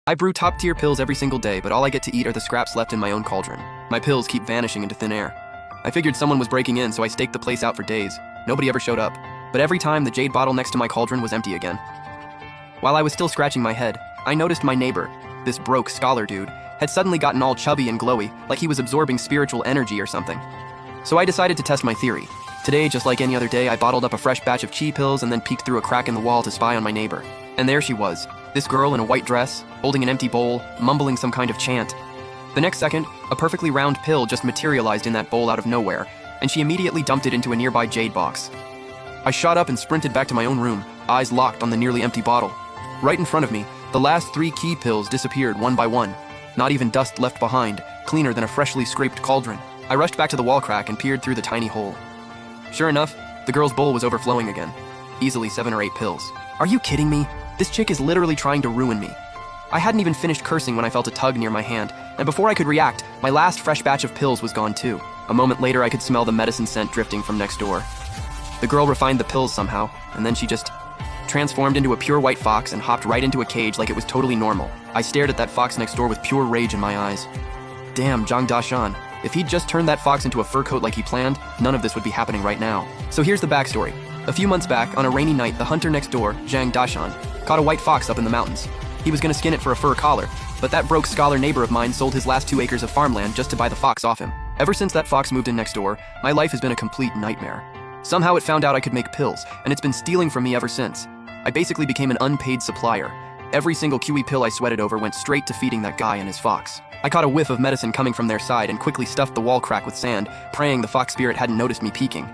I brew top-tier pills every single day, but all I get to eat are the scraps left in my own cauldron. My pills keep vanishing into thin air. I figured someone was breaking in, so I staked the place out for days. Nobody ever showed up. But every time, the jade bottle next to my cauldron was empty again. While I was still scratching my head, I noticed my neighbor, this broke scholar dude, had suddenly gotten all chubby and glowy, like he was absorbing spiritual energy or something. So I decided to test my theory. Today, just like any other day, I bottled up a fresh batch of chi pills and then peeked through a crack in the wall to spy on my neighbor. And there she was, this girl in a white dress, holding an empty bowl, mumbling some kind of chant. The next second, a perfectly round pill just materialized in that bowl out of nowhere, and she immediately dumped it into a nearby jade box. I shot up and sprinted back to my own room, eyes locked on the nearly empty bottle. Right in front of me, the last 3 key pills disappeared one by one. Not even dust left behind, cleaner than a freshly scraped cauldron. I rushed back to the wall crack and peered through the tiny hole. Sure enough, the girl's bowl was overflowing again. Easily 7 or 8 pills. Are you kidding me? This chick is literally trying to ruin me. I hadn't even finished cursing when I felt a tug near my hand, and before I could react, my last fresh batch of pills was gone too. A moment later, I could smell the medicine scent drifting from next door. The girl refined the pills somehow, and then she just transformed into a pure white fox and hopped right into a cage like it was totally normal. I stared at that fox next door with pure rage in my eyes. Damn, Zhang Dashan. If he'd just turned that fox into a fur coat like he planned, none of this would be happening right now. So here's the backstory. A few months back, on a rainy night, the hunter next door, Zhang Dashan, caught a white fox up in the mountains. He was gonna skin it for a fur collar, but that broke scholar neighbor of mine sold his last 2 acres of farmland just to buy the fox off him. Ever since that fox moved in next door, my life has been a complete nightmare. Somehow it found out I could make pills, and it's been stealing from me ever since. I basically became an unpaid supplier. Every single QE pill I sweated over went straight to feeding that guy and his fox. I caught a whiff of medicine coming from their side and quickly stuffed the wall crack with sand, praying the fox spirit hadn't noticed me peeking.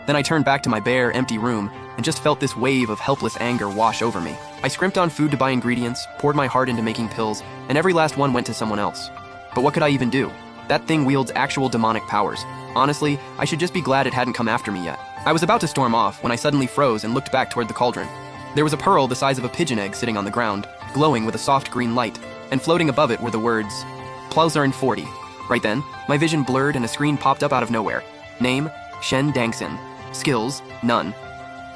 Then I turned back to my bare, empty room and just felt this wave of helpless anger wash over me. I scrimped on food to buy ingredients, poured my heart into making pills, and every last one went to someone else. But what could I even do? That thing wields actual demonic powers. Honestly, I should just be glad it hadn't come after me yet. I was about to storm off when I suddenly froze and looked back toward the cauldron. There was a pearl the size of a pigeon egg sitting on the ground, glowing with a soft green light, and floating above it were the words, Plauser 40. Right then, my vision blurred and a screen popped up out of nowhere. Name, Shen Dangson. Skills, none.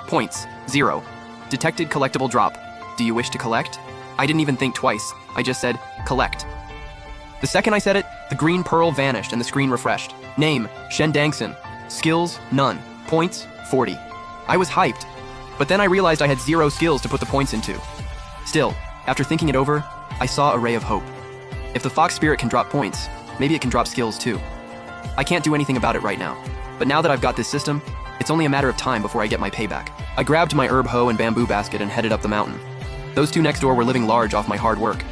Points, 0. Detected collectible drop. Do you wish to collect? I didn't even think twice. I just said, collect. The second I said it, the green pearl vanished and the screen refreshed. Name, Shen Dangson. Skills, none. Points, 40. I was hyped. But then I realized I had 0 skills to put the points into. Still, after thinking it over, I saw a ray of hope. If the fox spirit can drop points, maybe it can drop skills too. I can't do anything about it right now, but now that I've got this system, it's only a matter of time before I get my payback. I grabbed my herb hoe and bamboo basket and headed up the mountain. Those 2 next door were living large off my hard work,